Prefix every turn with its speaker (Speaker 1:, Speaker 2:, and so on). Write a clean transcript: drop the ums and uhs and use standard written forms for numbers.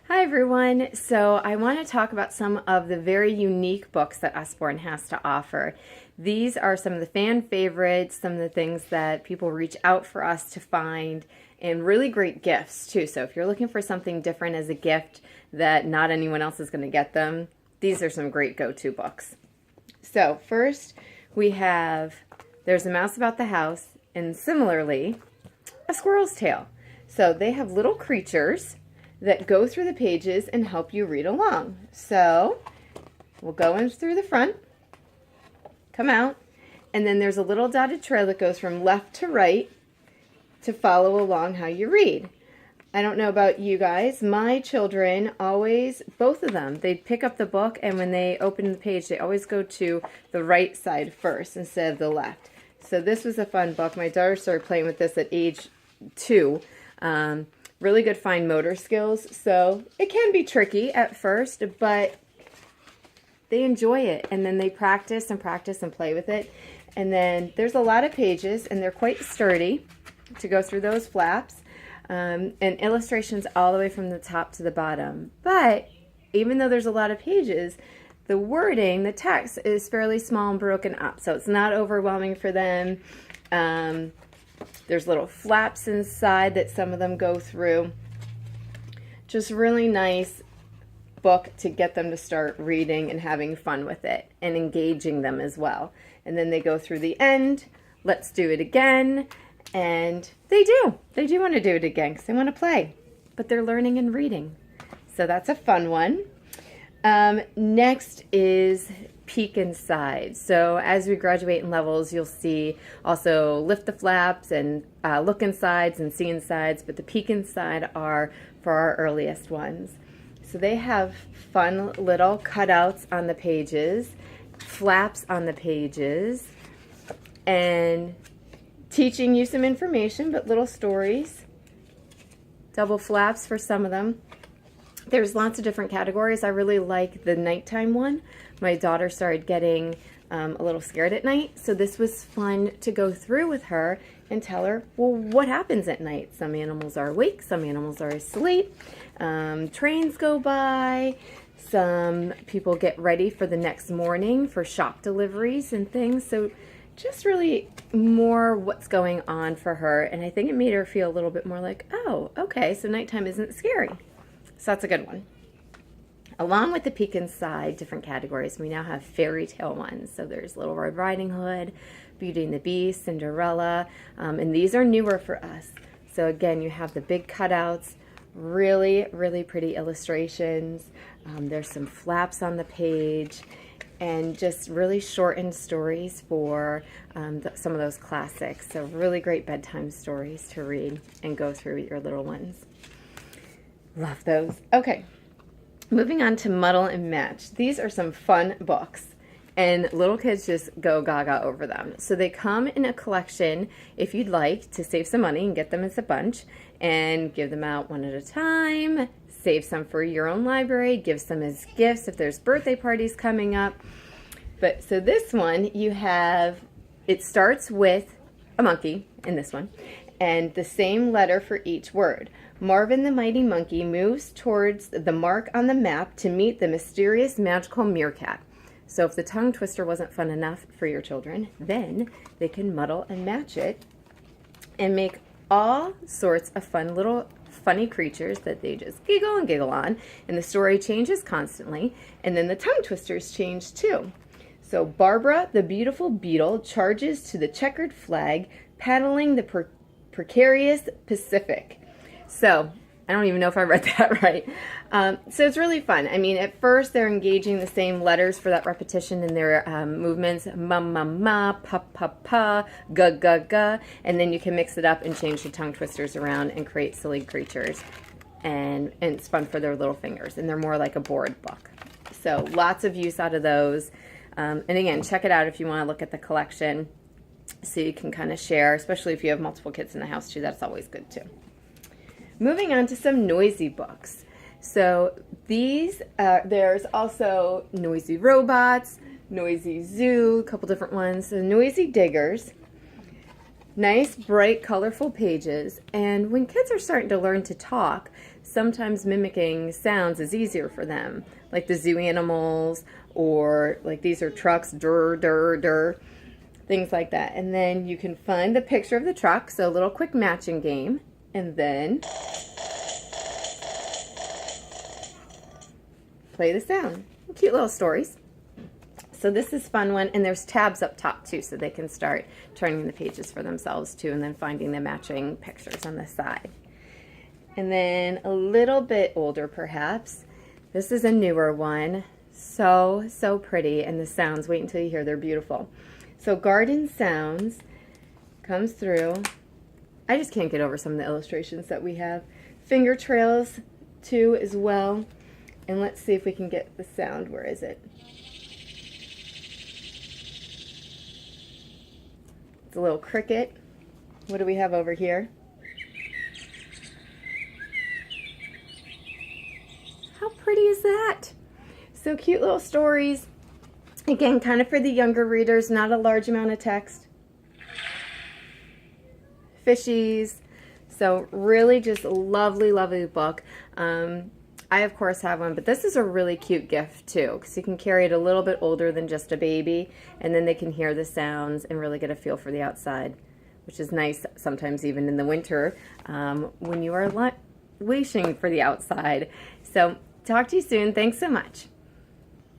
Speaker 1: Hi everyone. So I want to talk about some of the very unique books that Usborne has to offer. These are some of the fan favorites, some of the things that people reach out for us to find, and really great gifts too. So if you're looking for something different as a gift that not anyone else is going to get them, these are some great go-to books. So first we have There's a Mouse About the House, and similarly, A Squirrel's Tale. So they have little creatures that go through the pages and help you read along. So we'll go in through the front, come out, and then there's a little dotted trail that goes from left to right to follow along how you read. I don't know about you guys, my children always, both of them, they'd pick up the book, and when they open the page, they always go to the right side first instead of the left. So this was a fun book. My daughter started playing with this at age 2. Really good fine motor skills, so it can be tricky at first, but they enjoy it, and then they practice and practice and play with it. And then there's a lot of pages, and they're quite sturdy to go through those flaps, and illustrations all the way from the top to the bottom. But even though there's a lot of pages, the wording, the text is fairly small and broken up, so it's not overwhelming for them. There's little flaps inside that some of them go through. Just really nice book to get them to start reading and having fun with it and engaging them as well. And then they go through the end, let's do it again, and they do want to do it again because they want to play, but they're learning and reading. So that's a fun one. Next is Peek Inside. So as we graduate in levels, you'll see also Lift the Flaps and Look Insides and See Insides, but the Peek Inside are for our earliest ones. So they have fun little cutouts on the pages, flaps on the pages, and teaching you some information, but little stories. Double flaps for some of them. There's lots of different categories. I really like the nighttime one. My daughter started getting a little scared at night, so this was fun to go through with her and tell her, well, what happens at night? Some animals are awake, some animals are asleep, trains go by, some people get ready for the next morning for shop deliveries and things. So just really more what's going on for her, and I think it made her feel a little bit more like, oh, okay, so nighttime isn't scary. So that's a good one. Along with the Peek Inside, different categories, we now have fairy tale ones. So there's Little Red Riding Hood, Beauty and the Beast, Cinderella, and these are newer for us. So again, you have the big cutouts, really, really pretty illustrations. There's some flaps on the page, and just really shortened stories for some of those classics. So really great bedtime stories to read and go through with your little ones. Love those. Okay, moving on to Muddle and Match. These are some fun books, and little kids just go gaga over them. So they come in a collection if you'd like to save some money and get them as a bunch and give them out one at a time, save some for your own library, give some as gifts if there's birthday parties coming up. But so this one, it starts with a monkey in this one, and the same letter for each word. Marvin the Mighty Monkey moves towards the mark on the map to meet the mysterious magical meerkat. So if the tongue twister wasn't fun enough for your children, then they can muddle and match it and make all sorts of fun little funny creatures that they just giggle and giggle on. And the story changes constantly, and then the tongue twisters change too. So Barbara the beautiful beetle charges to the checkered flag, paddling the precarious Pacific. So, I don't even know if I read that right. So it's really fun. I mean, at first they're engaging the same letters for that repetition in their movements. Ma, ma, ma, pa, pa, pa, ga, ga, ga. And then you can mix it up and change the tongue twisters around and create silly creatures. And it's fun for their little fingers. And they're more like a board book. So lots of use out of those. And again, check it out if you want to look at the collection so you can kind of share, especially if you have multiple kids in the house too. That's always good too. Moving on to some noisy books. So these, there's also Noisy Robots, Noisy Zoo, a couple different ones. So Noisy Diggers, nice, bright, colorful pages. And when kids are starting to learn to talk, sometimes mimicking sounds is easier for them, like the zoo animals, or like these are trucks, dur, dur, dur, things like that. And then you can find the picture of the truck, so a little quick matching game, and then play the sound. Cute little stories. So this is a fun one, and there's tabs up top too, so they can start turning the pages for themselves too, and then finding the matching pictures on the side. And then a little bit older perhaps, this is a newer one. So pretty, and the sounds, wait until you hear, they're beautiful. So Garden Sounds comes through. I just can't get over some of the illustrations that we have. Finger trails too as well. And let's see if we can get the sound. Where is it? It's a little cricket. What do we have over here? How pretty is that? So cute little stories. Again, kind of for the younger readers, not a large amount of text. Fishies. So really just a lovely, lovely book. I of course have one, but this is a really cute gift too, because you can carry it a little bit older than just a baby, and then they can hear the sounds and really get a feel for the outside, which is nice sometimes even in the winter when you are wishing for the outside. So talk to you soon. Thanks so much.